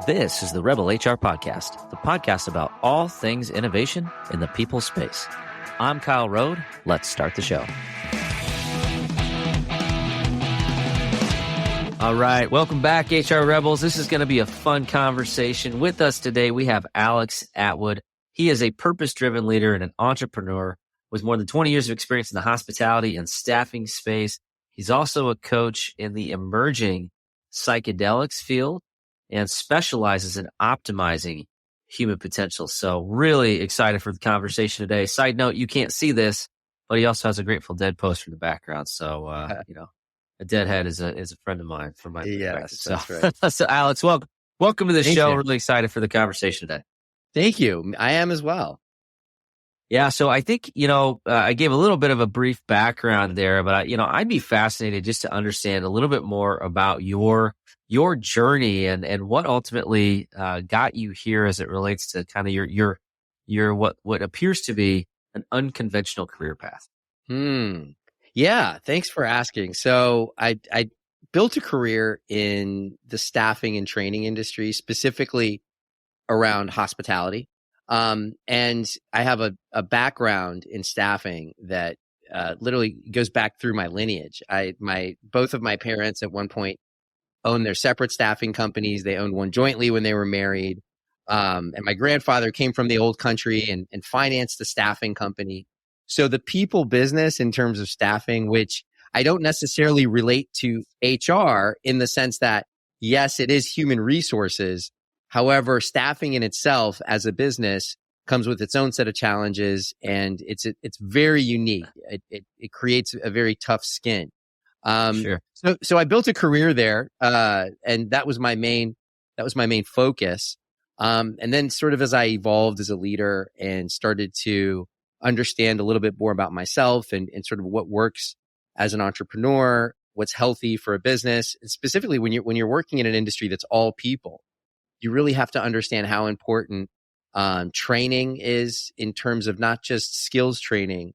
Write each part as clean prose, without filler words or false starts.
This is the Rebel HR Podcast, the podcast about all things innovation in the people space. I'm Kyle Rode. Let's start the show. All right, welcome back, HR Rebels. This is going to be a fun conversation. With us today, we have Alex Atwood. He is a purpose-driven leader and an entrepreneur with more than 20 years of experience in the hospitality and staffing space. He's also a coach in the emerging psychedelics field and specializes in optimizing human potential. So really excited for the conversation today. Side note, you can't see this, but he also has a Grateful Dead poster in the background. So, a Deadhead is a friend of mine from my perspective. Yes, that's right. So Alex, welcome to the Thank show. you. Really excited for the conversation today. Thank you. I am as well. Yeah. So I think, I gave a little bit of a brief background there, but I'd be fascinated just to understand a little bit more about your journey and what ultimately got you here as it relates to kind of your what appears to be an unconventional career path. Yeah. Thanks for asking. So I built a career in the staffing and training industry, specifically around hospitality. And I have a background in staffing that literally goes back through my lineage. Both of my parents at one point owned their separate staffing companies. They owned one jointly when they were married. And my grandfather came from the old country and financed the staffing company. So the people business in terms of staffing, which I don't necessarily relate to HR in the sense that, yes, it is human resources. However, staffing in itself as a business comes with its own set of challenges, and it's very unique. It creates a very tough skin. Sure. So I built a career there, and that was my main focus. And then sort of as I evolved as a leader and started to understand a little bit more about myself and sort of what works as an entrepreneur, what's healthy for a business, and specifically when you're working in an industry that's all people, you really have to understand how important training is in terms of not just skills training,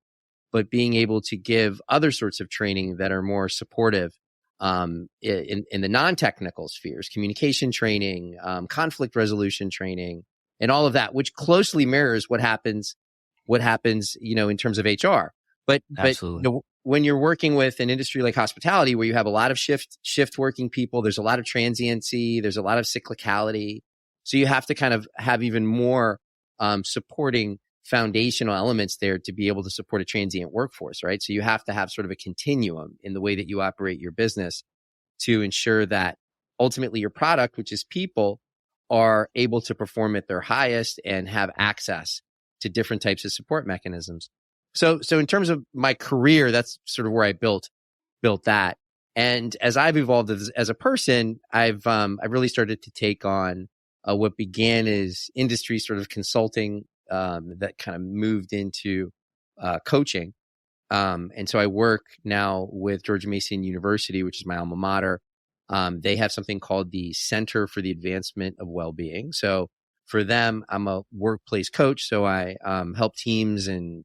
but being able to give other sorts of training that are more supportive in the non-technical spheres, communication training, conflict resolution training, and all of that, which closely mirrors what happens, in terms of HR. But when you're working with an industry like hospitality, where you have a lot of shift working people, there's a lot of transiency, there's a lot of cyclicality. So you have to kind of have even more supporting foundational elements there to be able to support a transient workforce, right? So you have to have sort of a continuum in the way that you operate your business to ensure that ultimately your product, which is people, are able to perform at their highest and have access to different types of support mechanisms. So in terms of my career, that's sort of where I built that. And as I've evolved as a person, I've really started to take on what began as industry sort of consulting that kind of moved into coaching. And so I work now with George Mason University, which is my alma mater. They have something called the Center for the Advancement of Wellbeing. So for them, I'm a workplace coach. So I help teams and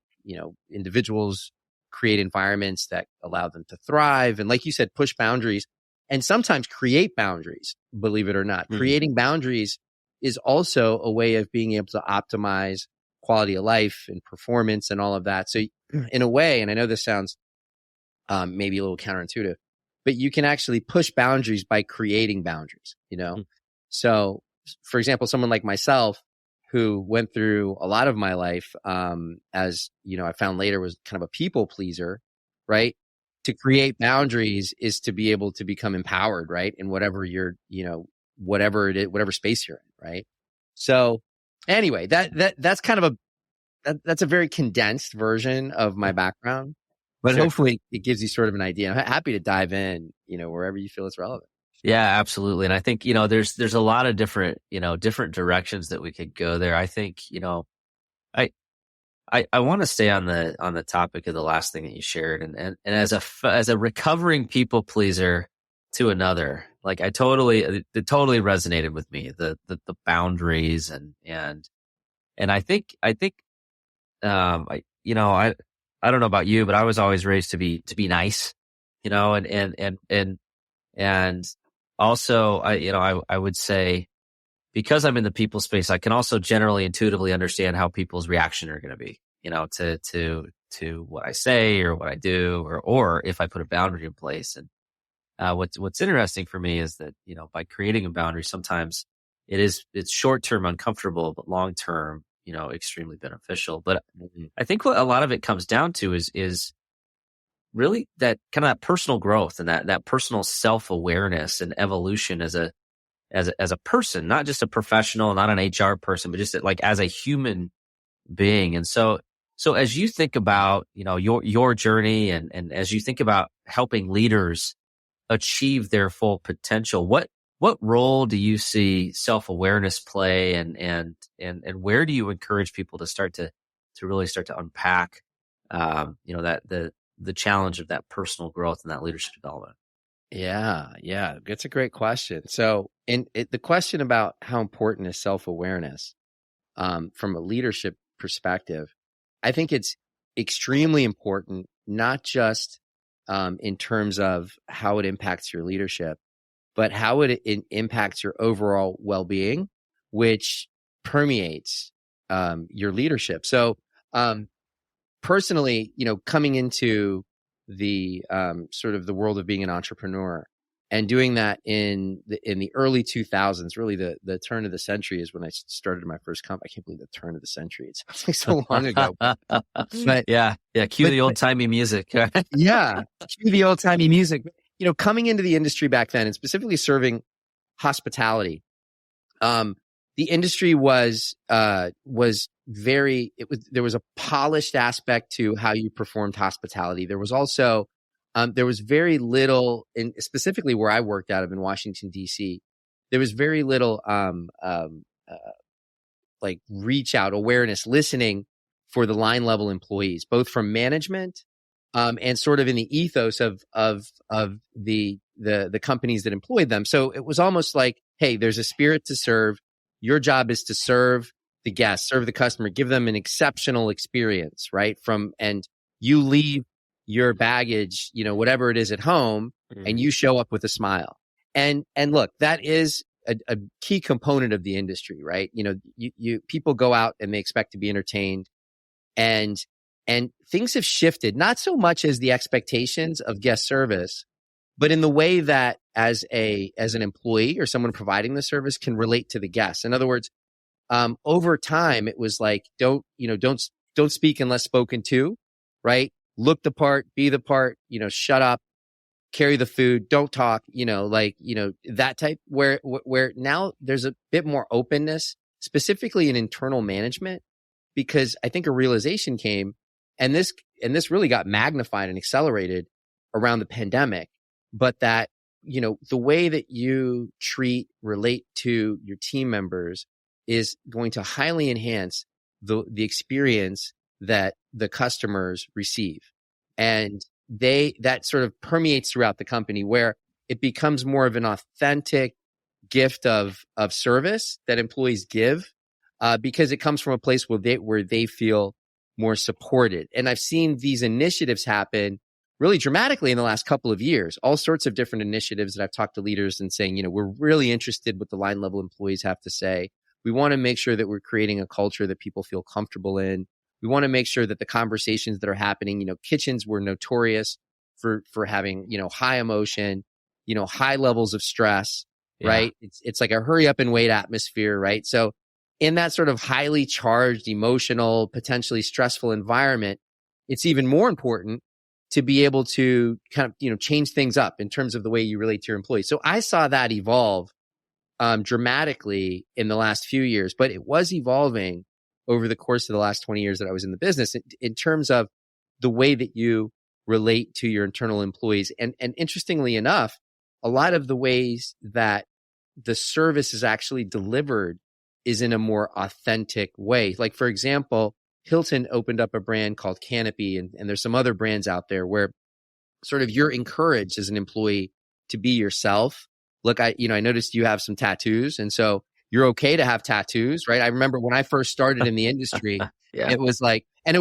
individuals create environments that allow them to thrive. And like you said, push boundaries and sometimes create boundaries, believe it or not. Mm-hmm. Creating boundaries is also a way of being able to optimize quality of life and performance and all of that. So in a way, and I know this sounds maybe a little counterintuitive, but you can actually push boundaries by creating boundaries, Mm-hmm. So for example, someone like myself who went through a lot of my life, as I found later was kind of a people pleaser, right? To create boundaries is to be able to become empowered, right? In whatever you're, whatever it is, whatever space you're in, right? So anyway, that's kind of that's a very condensed version of my background, but Sure. Hopefully it gives you sort of an idea. I'm happy to dive in, wherever you feel it's relevant. Yeah, absolutely. And I think, there's a lot of different directions that we could go there. I think, I want to stay on the topic of the last thing that you shared. And as a recovering people pleaser to another, like it totally resonated with me, the boundaries and I think, I don't know about you, but I was always raised to be nice, and also, I would say, because I'm in the people space, I can also generally intuitively understand how people's reaction are going to be, to what I say or what I do, or if I put a boundary in place. And what's interesting for me is that, by creating a boundary, sometimes it's short term uncomfortable, but long term, extremely beneficial. But I think what a lot of it comes down to is really that kind of that personal growth and that personal self-awareness and evolution as a person, not just a professional, not an HR person, but just like as a human being. And so as you think about, your journey and as you think about helping leaders achieve their full potential, what role do you see self-awareness play, and where do you encourage people to start to really start to unpack, that the challenge of that personal growth and that leadership development? Yeah. That's a great question. So, the question about how important is self-awareness, from a leadership perspective, I think it's extremely important, not just in terms of how it impacts your leadership, but how it impacts your overall well-being, which permeates your leadership. So, personally, coming into the sort of the world of being an entrepreneur and doing that in the early 2000s, really the turn of the century is when I started my first company. I can't believe the turn of the century. It sounds like so long ago. But yeah. Cue the old timey music. Yeah, cue the old timey music. Coming into the industry back then, and specifically serving hospitality, the industry was very, there was a polished aspect to how you performed hospitality. There was also, there was very little, and specifically where I worked out of in Washington, DC, there was very little, like reach out awareness, listening for the line level employees, both from management, and sort of in the ethos of the companies that employed them. So it was almost like, hey, there's a spirit to serve. Your job is to serve the guest, serve the customer, give them an exceptional experience, right? And you leave your baggage, whatever it is at home, and you show up with a smile. And look, that is a key component of the industry, right? People go out and they expect to be entertained, and things have shifted, not so much as the expectations of guest service, but in the way that as an employee or someone providing the service can relate to the guest. In other words, over time, it was like, don't speak unless spoken to, right? Look the part, be the part, shut up, carry the food, don't talk, that type, where now there's a bit more openness, specifically in internal management, because I think a realization came, and this really got magnified and accelerated around the pandemic, but that, the way that you relate to your team members is going to highly enhance the experience that the customers receive. And that sort of permeates throughout the company, where it becomes more of an authentic gift of service that employees give, because it comes from a place where they feel more supported. And I've seen these initiatives happen really dramatically in the last couple of years, all sorts of different initiatives that I've talked to leaders and saying, we're really interested what the line level employees have to say. We want to make sure that we're creating a culture that people feel comfortable in. We want to make sure that the conversations that are happening, kitchens were notorious for having, high emotion, high levels of stress, right? It's like a hurry up and wait atmosphere, right? So in that sort of highly charged, emotional, potentially stressful environment, it's even more important to be able to kind of, change things up in terms of the way you relate to your employees. So I saw that evolve dramatically in the last few years, but it was evolving over the course of the last 20 years that I was in the business in terms of the way that you relate to your internal employees. And interestingly enough, a lot of the ways that the service is actually delivered is in a more authentic way. Like, for example, Hilton opened up a brand called Canopy, and there's some other brands out there where sort of you're encouraged as an employee to be yourself. Look, I noticed you have some tattoos, and so you're okay to have tattoos, right? I remember when I first started in the industry, It was like, and it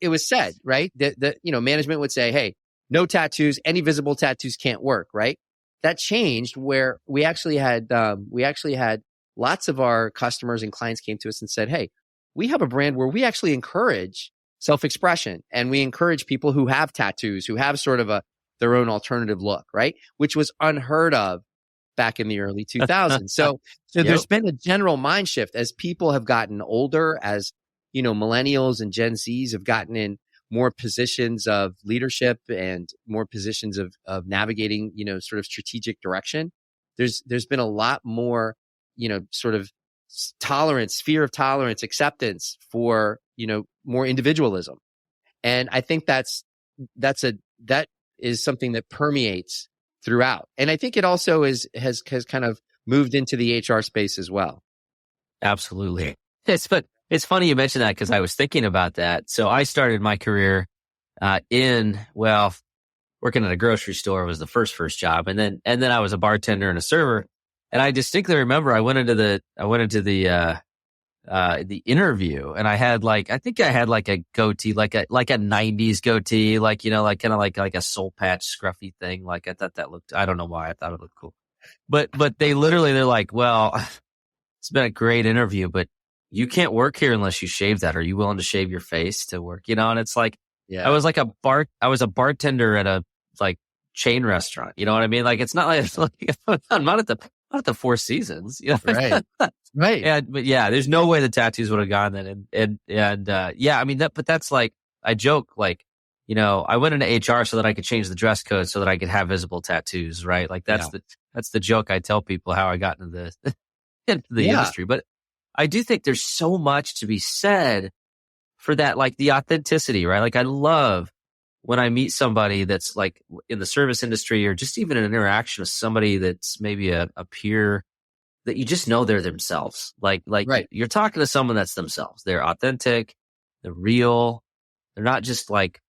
was said, right? That management would say, hey, no tattoos, any visible tattoos can't work, right? that changed where we actually had lots of our customers and clients came to us and said, hey, we have a brand where we actually encourage self-expression, and we encourage people who have tattoos, who have sort of their own alternative look, right? Which was unheard of back in the early 2000s. So Yep. there's been a general mind shift as people have gotten older, as millennials and Gen Zs have gotten in more positions of leadership and more positions of navigating, sort of strategic direction. There's been a lot more, sort of tolerance, fear of tolerance, acceptance for, more individualism. And I think that is something that permeates throughout. And I think it also has kind of moved into the HR space as well. Absolutely. It's funny you mentioned that, because I was thinking about that. So I started my career working at a grocery store was the first job, and then I was a bartender and a server. And I distinctly remember I went into the interview, and I had a goatee, like a 90s goatee, kind of like a soul patch scruffy thing. Like I thought that looked, I don't know why I thought it looked cool, but they're like, well, it's been a great interview, but you can't work here unless you shave that. Are you willing to shave your face to work? And it's like, yeah. I was a bartender at a chain restaurant. You know what I mean? Like, it's not like I'm not at the Four Seasons. Right. Right. But yeah, there's no way the tattoos would have gone then. I mean but that's like, I joke, like, I went into HR so that I could change the dress code so that I could have visible tattoos, right? Like that's the joke I tell people, how I got into the industry. But I do think there's so much to be said for that, like the authenticity, right? Like I love when I meet somebody that's like in the service industry, or just even an interaction with somebody that's maybe a peer, that you just know they're themselves. Like right. You're talking to someone that's themselves. They're authentic, they're real. They're not just like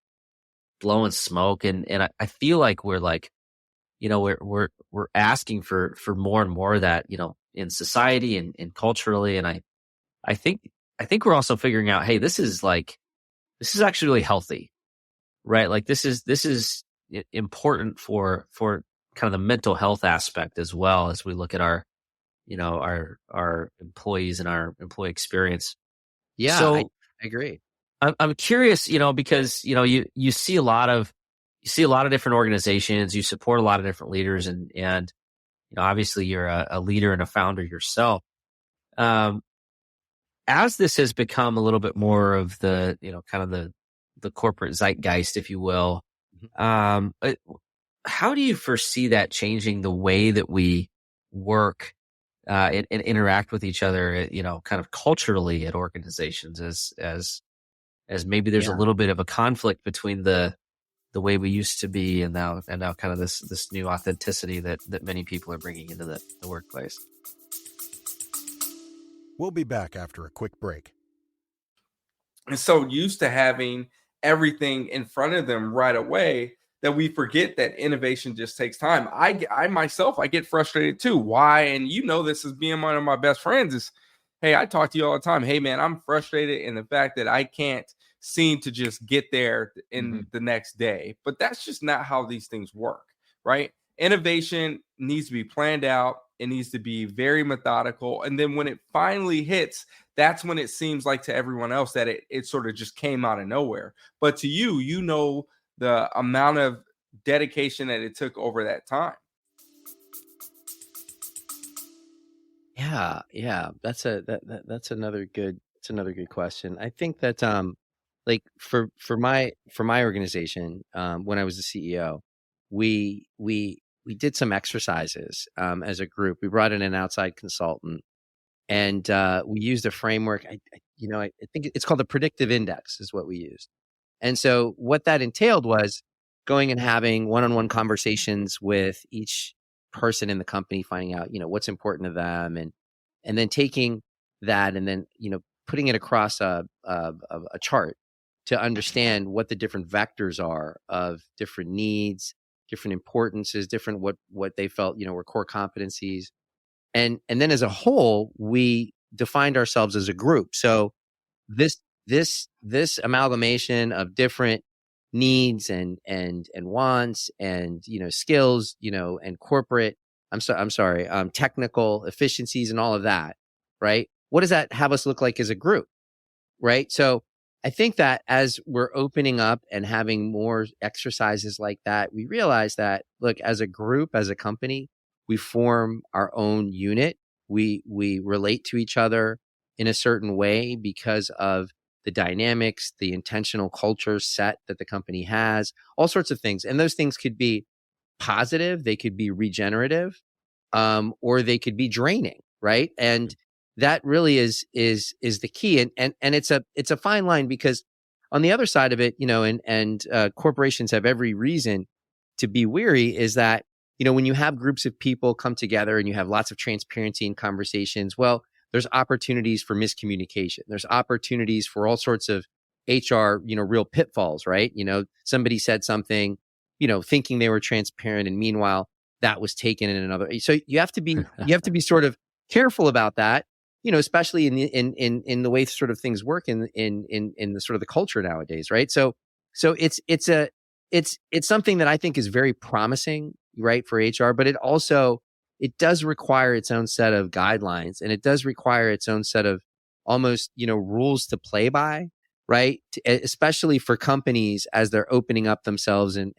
blowing smoke. And I feel like we're like, we're asking for more and more of that, in society and culturally. And I think we're also figuring out, hey, this is actually really healthy, right? Like this is important for kind of the mental health aspect, as well as we look at our employees and our employee experience. Yeah, so I agree. I'm curious, because you see a lot of different organizations, you support a lot of different leaders, and obviously you're a leader and a founder yourself. As this has become a little bit more of the kind of the corporate zeitgeist, if you will, how do you foresee that changing the way that we work and interact with each other, kind of culturally at organizations, as maybe there's a little bit of a conflict between the way we used to be and now kind of this new authenticity that many people are bringing into the workplace? We'll be back after a quick break. And so used to having everything in front of them right away that we forget that innovation just takes time. I myself, I get frustrated too. Why? And this as being one of my best friends is, hey, I talk to you all the time. Hey man, I'm frustrated in the fact that I can't seem to just get there in the next day. But that's just not how these things work, right? Innovation needs to be planned out. It needs to be very methodical. And then when it finally hits, that's when it seems like to everyone else that it sort of just came out of nowhere. But to you, the amount of dedication that it took over that time. Yeah. That's another good question. I think that like for my organization, when I was the CEO, we did some exercises as a group. We brought in an outside consultant, and we used a framework. I think it's called the Predictive Index is what we used. And so what that entailed was going and having one-on-one conversations with each person in the company, finding out, what's important to them, and then taking that and then, putting it across a chart to understand what the different vectors are of different needs, different importances, different what they felt, were core competencies. And then as a whole, we defined ourselves as a group. So this amalgamation of different needs and wants and, skills, and corporate, technical efficiencies and all of that, right? What does that have us look like as a group, right? So I think that as we're opening up and having more exercises like that, we realize that, look, as a group, as a company, we form our own unit. We relate to each other in a certain way because of the dynamics, the intentional culture set that the company has, all sorts of things. And those things could be positive, they could be regenerative, or they could be draining, right? And that really is the key. And it's a fine line, because on the other side of it, and corporations have every reason to be weary, is that, when you have groups of people come together and you have lots of transparency and conversations, well, there's opportunities for miscommunication. There's opportunities for all sorts of HR, real pitfalls, right? Somebody said something, thinking they were transparent, and meanwhile that was taken in another. So you have to be sort of careful about that, especially in the way sort of things work in the sort of the culture nowadays, right? So it's something that I think is very promising, right, for HR, but it does require its own set of guidelines, and it does require its own set of almost, rules to play by, right? Especially for companies as they're opening up themselves and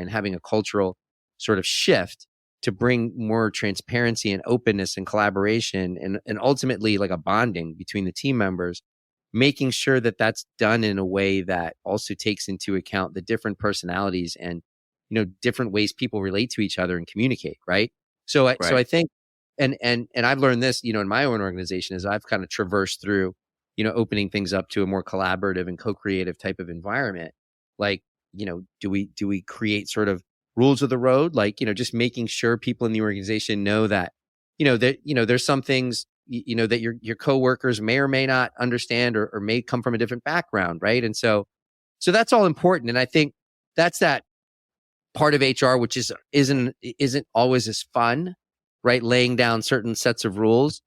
having a cultural sort of shift to bring more transparency and openness and collaboration and ultimately like a bonding between the team members, making sure that that's done in a way that also takes into account the different personalities and, different ways people relate to each other and communicate, right? So I think, and I've learned this, in my own organization, as I've kind of traversed through, opening things up to a more collaborative and co-creative type of environment. Like, do we create sort of rules of the road? Like, just making sure people in the organization know that, there's some things, that your coworkers may or may not understand or may come from a different background, right? And so that's all important. And I think that's that part of HR, which isn't always as fun, right? Laying down certain sets of rules,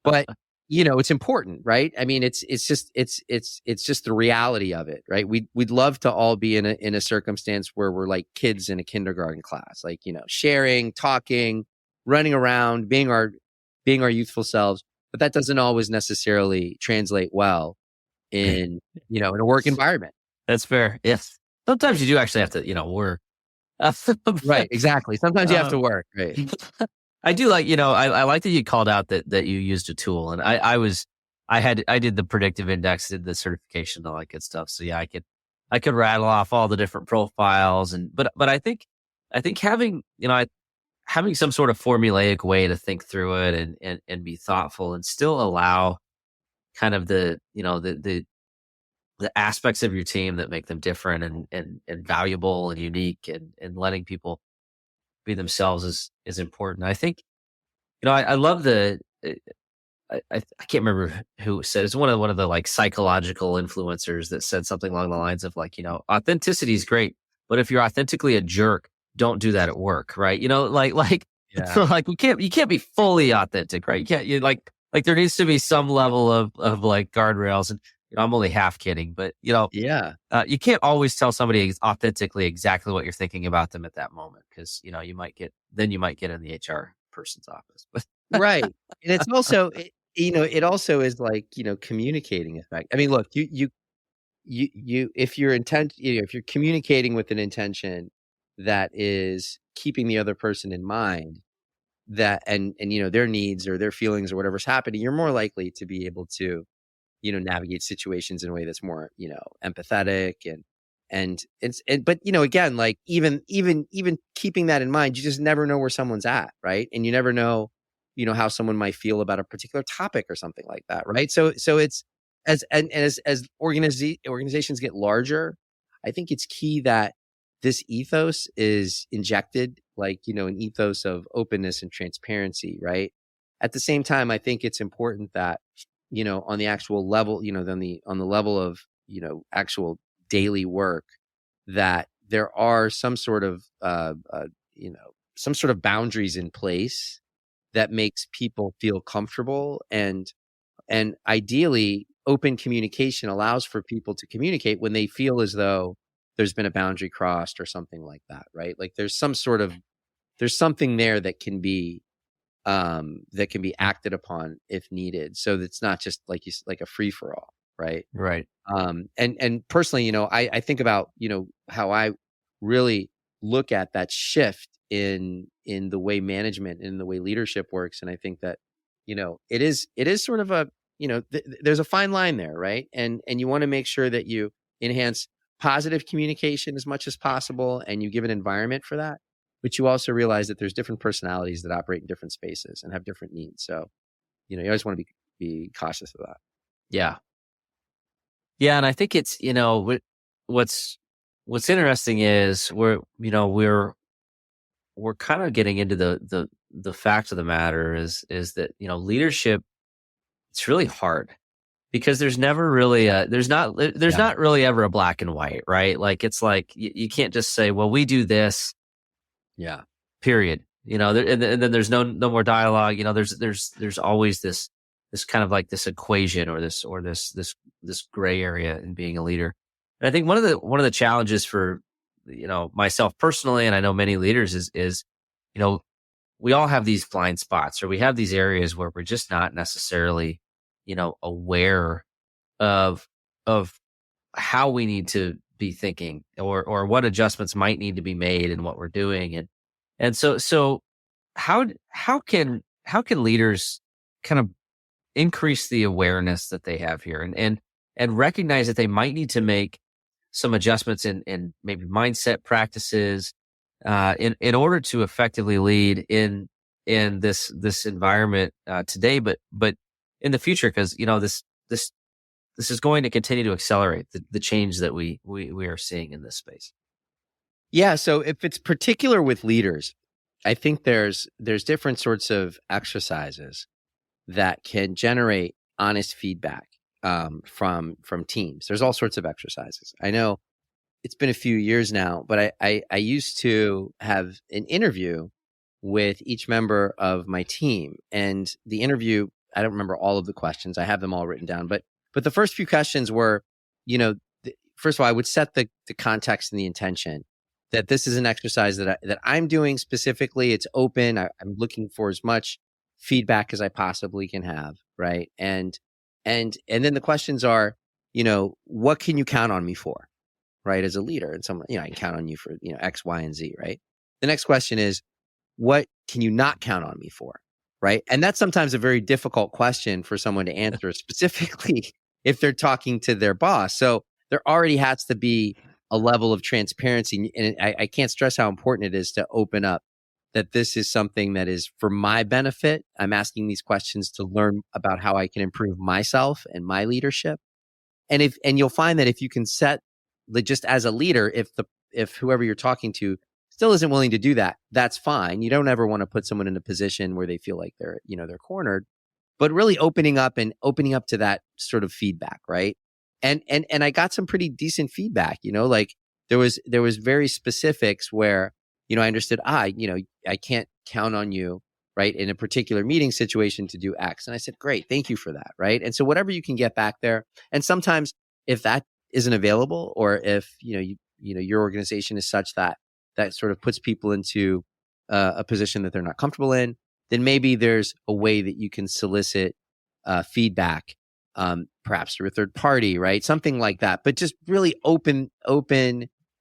but it's important, right? I mean, it's just the reality of it, right? We'd love to all be in a circumstance where we're like kids in a kindergarten class, like, sharing, talking, running around, being our youthful selves, but that doesn't always necessarily translate well in a work environment. That's fair. Yes. Sometimes you do actually have to, work. Right. Exactly. Sometimes you have to work. Right. I do like, I like that you called out that you used a tool, and I did the predictive index, did the certification, all that good stuff. So yeah, I could rattle off all the different profiles, but I think having, having some sort of formulaic way to think through it and be thoughtful and still allow kind of the aspects of your team that make them different and valuable and unique, and letting people be themselves is important. I think, I love I can't remember who said, it's one of the like psychological influencers that said something along the lines of like, authenticity is great, but if you're authentically a jerk, don't do that at work, right? Like Yeah. you can't be fully authentic, right? Like there needs to be some level of like guardrails. And I'm only half kidding, but Yeah. you can't always tell somebody authentically exactly what you're thinking about them at that moment, because you might get in the HR person's office. But Right. And it's also, it also is like, communicating effect. I mean, look, you, if you're if you're communicating with an intention that is keeping the other person in mind, that, and their needs or their feelings or whatever's happening, you're more likely to be able to, navigate situations in a way that's more, empathetic but again, like even keeping that in mind, you just never know where someone's at, right? And you never know, how someone might feel about a particular topic or something like that, right? So it's as organizations get larger, I think it's key that this ethos is injected, like, an ethos of openness and transparency, right? At the same time, I think it's important that, on the actual level, on the level of, actual daily work, that there are some sort of boundaries in place that makes people feel comfortable, and ideally open communication allows for people to communicate when they feel as though there's been a boundary crossed or something like that, right? Like there's something there that can be acted upon if needed. So that's not just like a free for all, right? Right. And personally, I think about, how I really look at that shift in the way management and the way leadership works. And I think that, it is sort of a, there's a fine line there, right? And you want to make sure that you enhance positive communication as much as possible and you give an environment for that. But you also realize that there's different personalities that operate in different spaces and have different needs. So, you always want to be cautious of that. Yeah. Yeah. And I think it's, what's interesting is we're kind of getting into the fact of the matter is that, leadership, it's really hard because there's never really there's not really ever a black and white, right? Like, it's like, you can't just say, well, we do this. Yeah. Period. And then there's no more dialogue. There's always this kind of like this equation or this gray area in being a leader. And I think one of the challenges for myself personally, and I know many leaders is we all have these blind spots, or we have these areas where we're just not necessarily aware of how we need to be thinking or what adjustments might need to be made in what we're doing. And so how can leaders kind of increase the awareness that they have here and recognize that they might need to make some adjustments in maybe mindset practices in order to effectively lead in this environment today, but in the future, because this is going to continue to accelerate the change that we are seeing in this space. Yeah. So if it's particular with leaders, I think there's different sorts of exercises that can generate honest feedback from teams. There's all sorts of exercises. I know it's been a few years now, but I used to have an interview with each member of my team, and the interview, I don't remember all of the questions. I have them all written down, but the first few questions were, first of all, I would set the context and the intention that this is an exercise that I'm doing specifically. It's open. I'm looking for as much feedback as I possibly can have, right? And then the questions are, what can you count on me for, right? As a leader, and someone, I can count on you for, X, Y, and Z, right? The next question is, what can you not count on me for, right? And that's sometimes a very difficult question for someone to answer, specifically if they're talking to their boss. So there already has to be a level of transparency. And I can't stress how important it is to open up that this is something that is for my benefit. I'm asking these questions to learn about how I can improve myself and my leadership. And you'll find that if you can set, just as a leader, if whoever you're talking to still isn't willing to do that, that's fine. You don't ever want to put someone in a position where they feel like they're cornered, but really opening up to that sort of feedback, right? And I got some pretty decent feedback, like there was very specifics where, I understood, I can't count on you, right, in a particular meeting situation to do X. And I said, great, thank you for that, right? And so whatever you can get back there. And sometimes if that isn't available, or if, your organization is such that sort of puts people into a position that they're not comfortable in, then maybe there's a way that you can solicit feedback, perhaps through a third party, right? Something like that. But just really open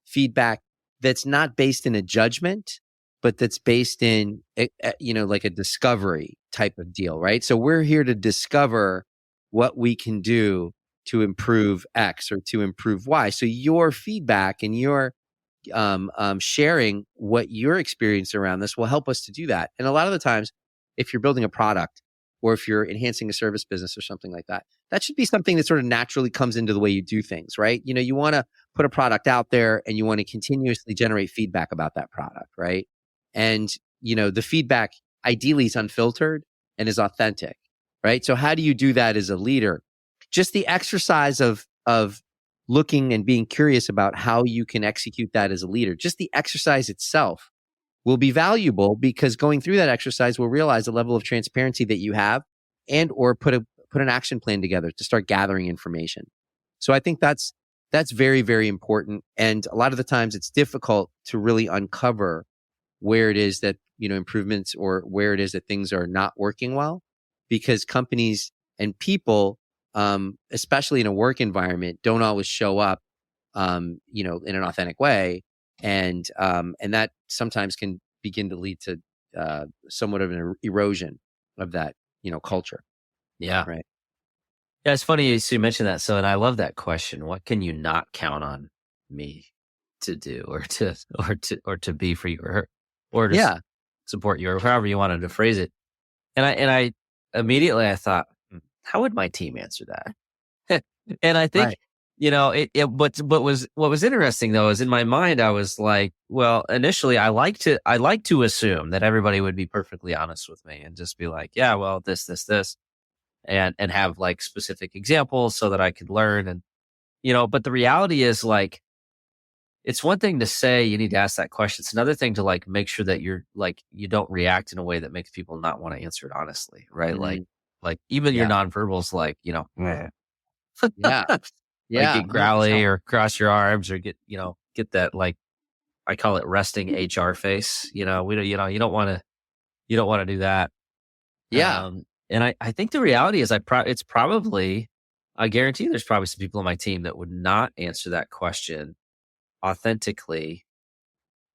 feedback that's not based in a judgment, but that's based in, like a discovery type of deal, right? So we're here to discover what we can do to improve X or to improve Y. So your feedback and your sharing what your experience around this will help us to do that. And a lot of the times, if you're building a product or if you're enhancing a service business or something like that, that should be something that sort of naturally comes into the way you do things, right? You want to put a product out there and you want to continuously generate feedback about that product, right? And, the feedback ideally is unfiltered and is authentic, right? So how do you do that as a leader? Just the exercise of looking and being curious about how you can execute that as a leader. Just the exercise itself will be valuable, because going through that exercise will realize the level of transparency that you have, and or put an action plan together to start gathering information. So I think that's That's very, very important. And a lot of the times it's difficult to really uncover where it is that, improvements, or where it is that things are not working well, because companies and people, especially in a work environment, don't always show up, in an authentic way. And that sometimes can begin to lead to, somewhat of an erosion of that, culture. Yeah. Right. Yeah, it's funny you mentioned that. So, and I love that question. What can you not count on me to do, or to be for you, or to Yeah. support you, or however you wanted to phrase it? And I immediately I thought, how would my team answer that? And I think, Right. what was interesting though is in my mind I was like, well, initially I like to assume that everybody would be perfectly honest with me and just be like, yeah, well, this, and have like specific examples so that I could learn. And, but the reality is, like, it's one thing to say you need to ask that question. It's another thing to like make sure that you're like, you don't react in a way that makes people not want to answer it honestly. Right. Mhm. Like even your Yeah. nonverbals, like, meh. Yeah. Like Yeah. get growly 100%. or cross your arms or get that, like, I call it resting HR face. We don't, you don't want to do that. Yeah. And I think the reality is it's probably, I guarantee there's probably some people on my team that would not answer that question authentically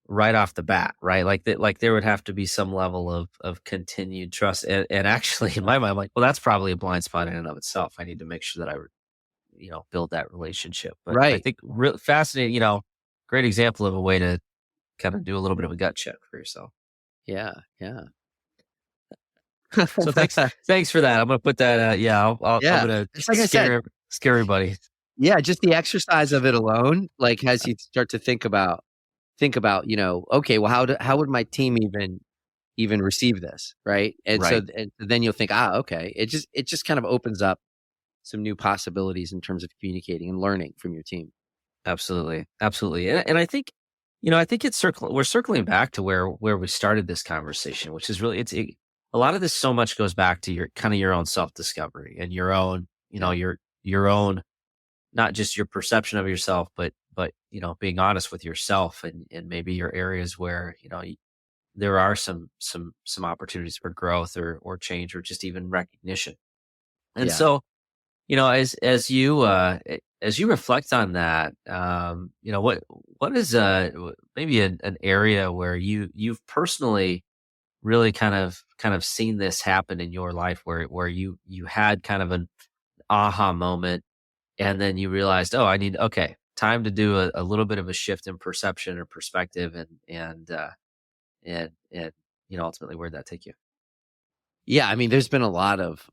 right off the bat, right? Like that, like there would have to be some level of continued trust. And actually in my mind, I'm like, well, that's probably a blind spot in and of itself. I need to make sure that I, build that relationship. But I Right. think real fascinating, great example of a way to kind of do a little bit of a gut check for yourself. Yeah. Yeah. So thanks for that. I'm gonna put that. I'm Yeah. gonna It's like I said, scare everybody. yeah, just the exercise of it alone, like, has you start to think about, okay, well, how would my team even receive this, right? And so, Right. and then you'll think, okay, it just kind of opens up some new possibilities in terms of communicating and learning from your team. Absolutely. Absolutely. And I think, I think we're circling back to where we started this conversation, which is really, a lot of this so much goes back to your own self-discovery and your own, Yeah. your own, not just your perception of yourself, but, being honest with yourself and maybe your areas where, there are some opportunities for growth or change or just even recognition. And Yeah. so, as you reflect on that, what is maybe an area where you've personally really kind of seen this happen in your life where you had kind of an aha moment, and then you realized, oh, time to do a little bit of a shift in perception or perspective, and ultimately where'd that take you? Yeah, I mean, there's been a lot of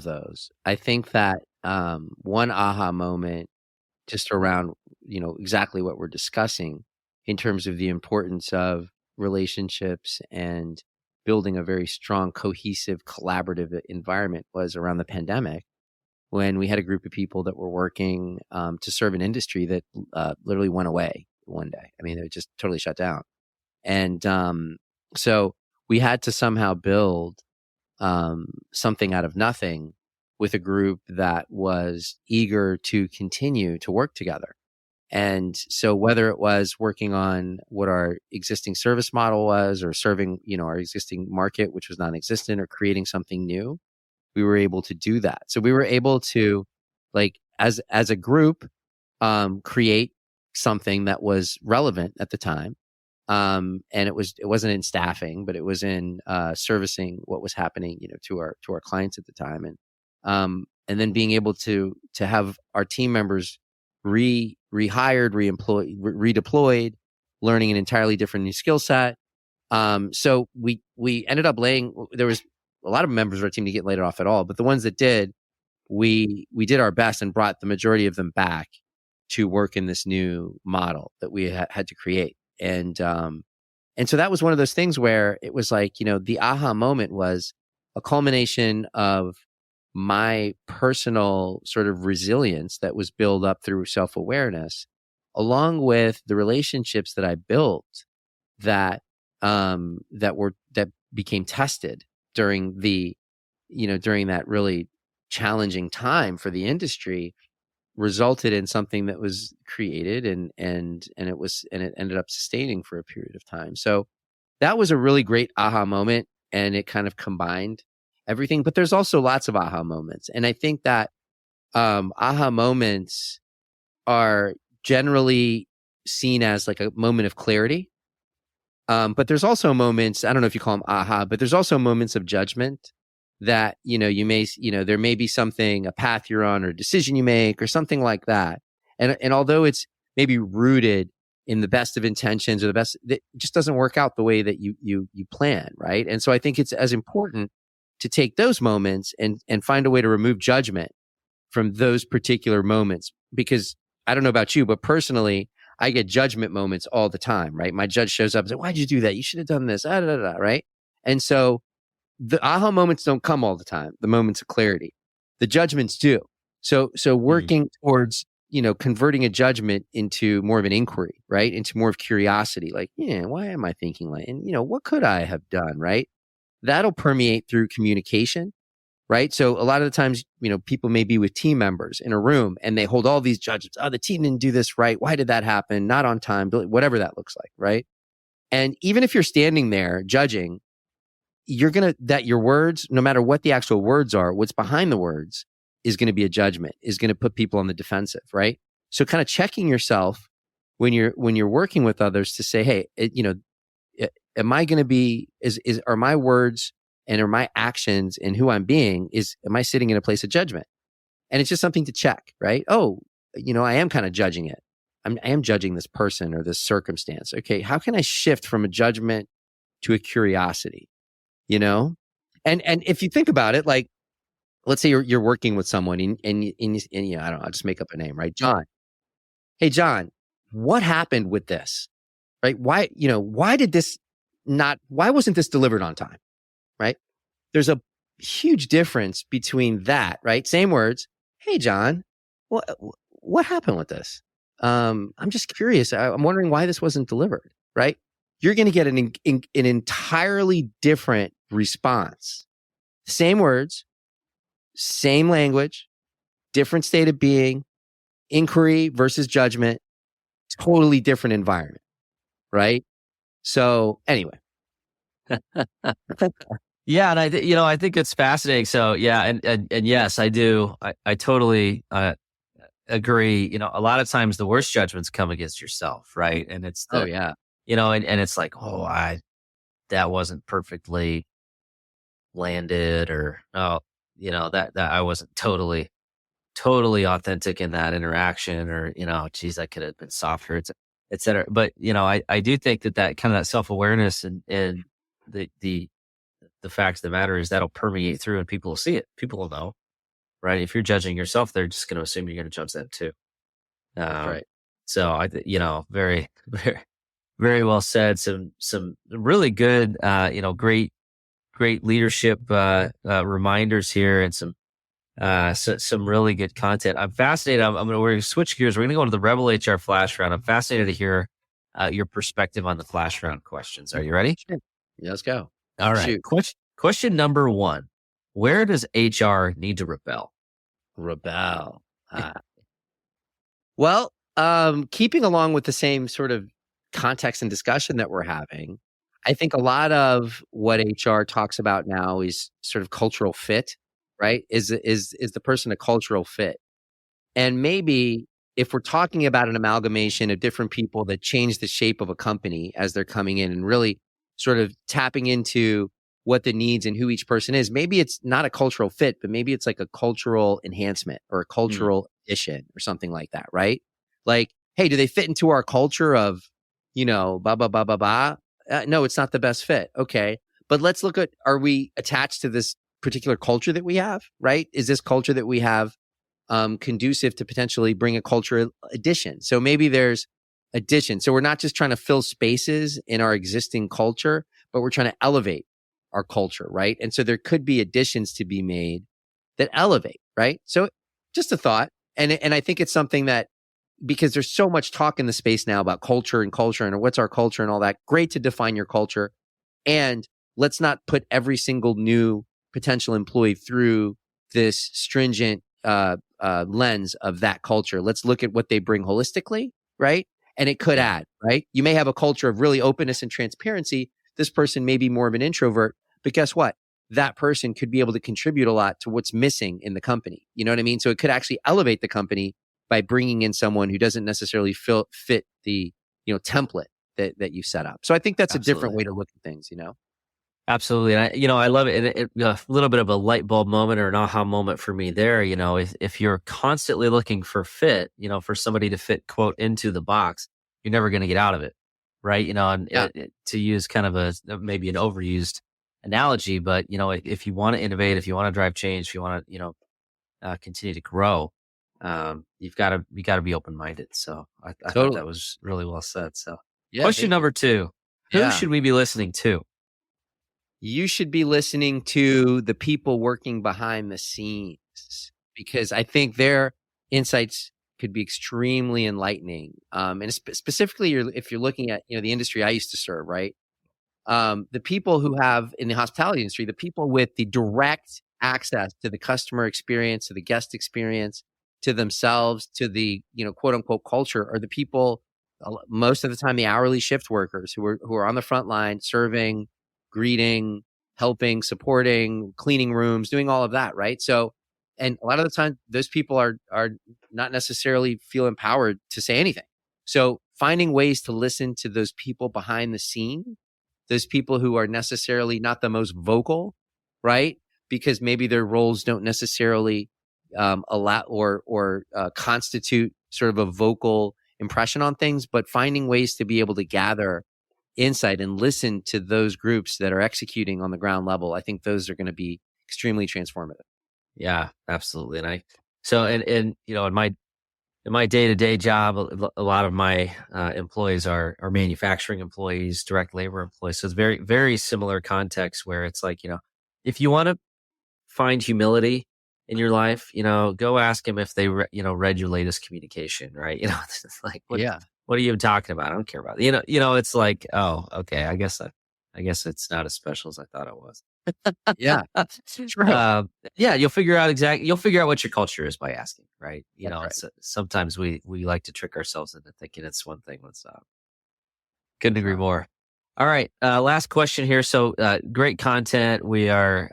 those. I think that, one aha moment just around, exactly what we're discussing in terms of the importance of relationships and building a very strong, cohesive, collaborative environment was around the pandemic, when we had a group of people that were working, to serve an industry that, literally went away one day. I mean, it just totally shut down. And, so we had to somehow build, something out of nothing with a group that was eager to continue to work together. And so whether it was working on what our existing service model was, or serving, our existing market, which was non-existent, or creating something new, we were able to do that. So we were able to, like, as a group, create something that was relevant at the time. And it wasn't in staffing, but it was in, servicing what was happening, to our clients at the time. And then being able to have our team members rehired, reemployed, redeployed, learning an entirely different new skill set. So we ended up there was a lot of members of our team to get laid off at all, but the ones that did, we did our best and brought the majority of them back to work in this new model that we had to create. And so that was one of those things where it was like, the aha moment was a culmination of my personal sort of resilience that was built up through self-awareness, along with the relationships that I built that that became tested during during that really challenging time for the industry, resulted in something that was created and it ended up sustaining for a period of time. So that was a really great aha moment, and it kind of combined everything. But there's also lots of aha moments, and I think that aha moments are generally seen as like a moment of clarity. But there's also moments, I don't know if you call them aha, but there's also moments of judgment that, there may be something, a path you're on or a decision you make or something like that. And although it's maybe rooted in the best of intentions or it just doesn't work out the way that you plan, right? And so I think it's as important to take those moments and find a way to remove judgment from those particular moments. Because I don't know about you, but personally, I get judgment moments all the time, right? My judge shows up and says, "Why'd you do that? You should have done this," right? And so the aha moments don't come all the time, the moments of clarity. The judgments do. So working towards, converting a judgment into more of an inquiry, right? Into more of curiosity, like, why am I thinking like, and, what could I have done, right? That'll permeate through communication, right? So a lot of the times, people may be with team members in a room and they hold all these judgments. Oh, the team didn't do this right. Why did that happen? Not on time, whatever that looks like, right? And even if you're standing there judging, that your words, no matter what the actual words are, what's behind the words is going to be a judgment, is going to put people on the defensive, right? So kind of checking yourself when you're working with others to say, hey, am I going to be, are my words and are my actions and who I'm being, am I sitting in a place of judgment? And it's just something to check, right? Oh, I am kind of judging it. I am judging this person or this circumstance. Okay, how can I shift from a judgment to a curiosity? And if you think about it, like, let's say you're working with someone and I don't know, I'll just make up a name, right? John. Hey, John, what happened with this? Right? Why wasn't this delivered on time? Right? There's a huge difference between that, right? Same words. Hey, John, what happened with this? I'm just curious. I'm wondering why this wasn't delivered, right? You're going to get an entirely different response. Same words, same language, different state of being, inquiry versus judgment, totally different environment, right? So anyway. Yeah, and I think it's fascinating. So yeah, and yes, I do. I totally agree. A lot of times the worst judgments come against yourself, right? And it's Oh yeah. And it's like, that wasn't perfectly landed, or that I wasn't totally authentic in that interaction, or geez, I could have been softer, et cetera. But I do think that kind of that self-awareness and the fact of the matter is that'll permeate through and people will see it. People will know, right? If you're judging yourself, they're just going to assume you're going to judge them too. That's right. So very, very, very well said. Some really good, great leadership reminders here, and some really good content. I'm fascinated. We're going to switch gears. We're going to go into the Rebel HR Flash Round. I'm fascinated to hear your perspective on the Flash Round questions. Are you ready? Sure. Yeah, let's go. All right. Question number 1. Where does HR need to rebel? Rebel. Well, keeping along with the same sort of context and discussion that we're having, I think a lot of what HR talks about now is sort of cultural fit, right? Is the person a cultural fit? And maybe if we're talking about an amalgamation of different people that change the shape of a company as they're coming in and really sort of tapping into what the needs and who each person is, maybe it's not a cultural fit, but maybe it's like a cultural enhancement or a cultural addition or something like that, right? Like, hey, do they fit into our culture of, blah, blah, blah, blah, blah? No, it's not the best fit. Okay. But let's look at, are we attached to this particular culture that we have, right? Is this culture that we have conducive to potentially bring a cultural addition? So maybe there's addition. So we're not just trying to fill spaces in our existing culture, but we're trying to elevate our culture, right? And so there could be additions to be made that elevate, right? So just a thought. And I think it's something that, because there's so much talk in the space now about culture and what's our culture and all that. Great to define your culture. And let's not put every single new potential employee through this stringent lens of that culture. Let's look at what they bring holistically, right? And it could add, right? You may have a culture of really openness and transparency. This person may be more of an introvert, but guess what? That person could be able to contribute a lot to what's missing in the company. You know what I mean? So it could actually elevate the company by bringing in someone who doesn't necessarily fit the, template that you set up. So I think that's a different way to look at things, Absolutely. And I love it. And a little bit of a light bulb moment or an aha moment for me there. If you're constantly looking for fit, for somebody to fit, quote, into the box, you're never going to get out of it. Right. To use kind of maybe an overused analogy, but if you want to innovate, if you want to drive change, if you want to, continue to grow, you got to be open-minded. So I thought that was really well said. So question number 2, who should we be listening to? You should be listening to the people working behind the scenes, because I think their insights could be extremely enlightening. And specifically, if you're looking at, the industry I used to serve, right? The people who have in the hospitality industry, the people with the direct access to the customer experience, to the guest experience, to themselves, to the, quote unquote culture, are the people, most of the time, the hourly shift workers who are on the front line, serving, greeting, helping, supporting, cleaning rooms, doing all of that, right? So, and a lot of the time, those people are not necessarily feel empowered to say anything. So finding ways to listen to those people behind the scene, those people who are necessarily not the most vocal, right? Because maybe their roles don't necessarily allow or constitute sort of a vocal impression on things, but finding ways to be able to gather insight and listen to those groups that are executing on the ground level. I think those are going to be extremely transformative. Yeah, absolutely. And in my day-to-day job, a lot of my employees are manufacturing employees, direct labor employees. So it's very, very similar context where it's like, if you want to find humility in your life, go ask them if they read your latest communication, right? It's like, what are you even talking about? I don't care about it. It's like, oh, okay. I guess it's not as special as I thought it was. Yeah. True. You'll figure out what your culture is by asking, right? Right. Sometimes we like to trick ourselves into thinking it's one thing. Couldn't agree more. All right. Last question here. So, great content. We are,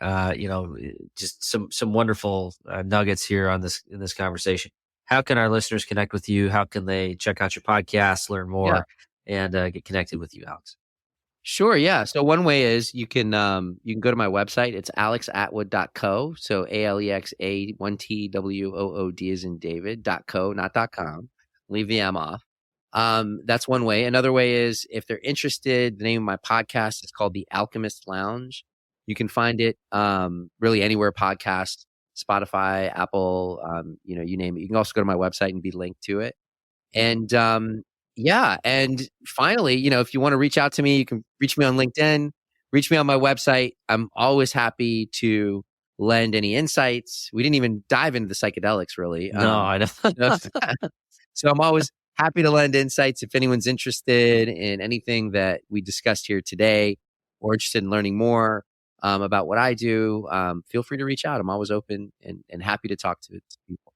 just some wonderful nuggets here in this conversation. How can our listeners connect with you? How can they check out your podcast, learn more, and get connected with you, Alex? Sure. Yeah. So one way is you can go to my website. It's alexatwood.co. So ALEXA 1TWOOD as in David .co, not .com. Leave the M off. That's one way. Another way is if they're interested, the name of my podcast is called The Alchemist Lounge. You can find it really anywhere podcast, Spotify, Apple, you name it. You can also go to my website and be linked to it. And and finally, if you want to reach out to me, you can reach me on LinkedIn, reach me on my website. I'm always happy to lend any insights. We didn't even dive into the psychedelics really. No, I don't. So I'm always happy to lend insights if anyone's interested in anything that we discussed here today or interested in learning more about what I do. Feel free to reach out. I'm always open and happy to talk to people.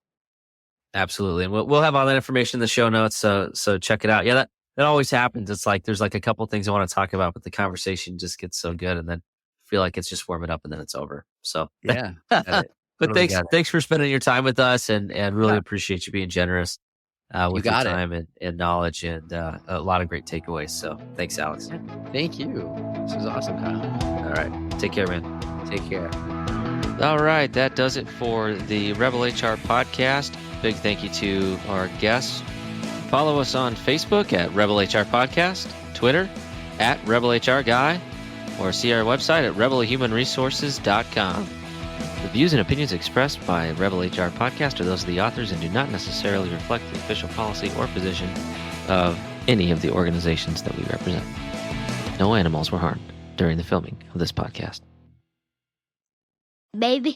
Absolutely. And we'll have all that information in the show notes. So check it out. Yeah, that always happens. It's like, there's like a couple things I want to talk about, but the conversation just gets so good. And then I feel like it's just warming up and then it's over. So yeah. But thanks for spending your time with us and really appreciate you being generous with your time and knowledge and a lot of great takeaways. So thanks, Alex. Thank you. This was awesome, Kyle. All right. Take care, man. Take care. All right. That does it for the Rebel HR podcast. Big thank you to our guests. Follow us on Facebook at Rebel HR Podcast, Twitter at Rebel HR Guy, or see our website at rebelhumanresources.com. The views and opinions expressed by Rebel HR Podcast are those of the authors and do not necessarily reflect the official policy or position of any of the organizations that we represent. No animals were harmed during the filming of this podcast. Baby.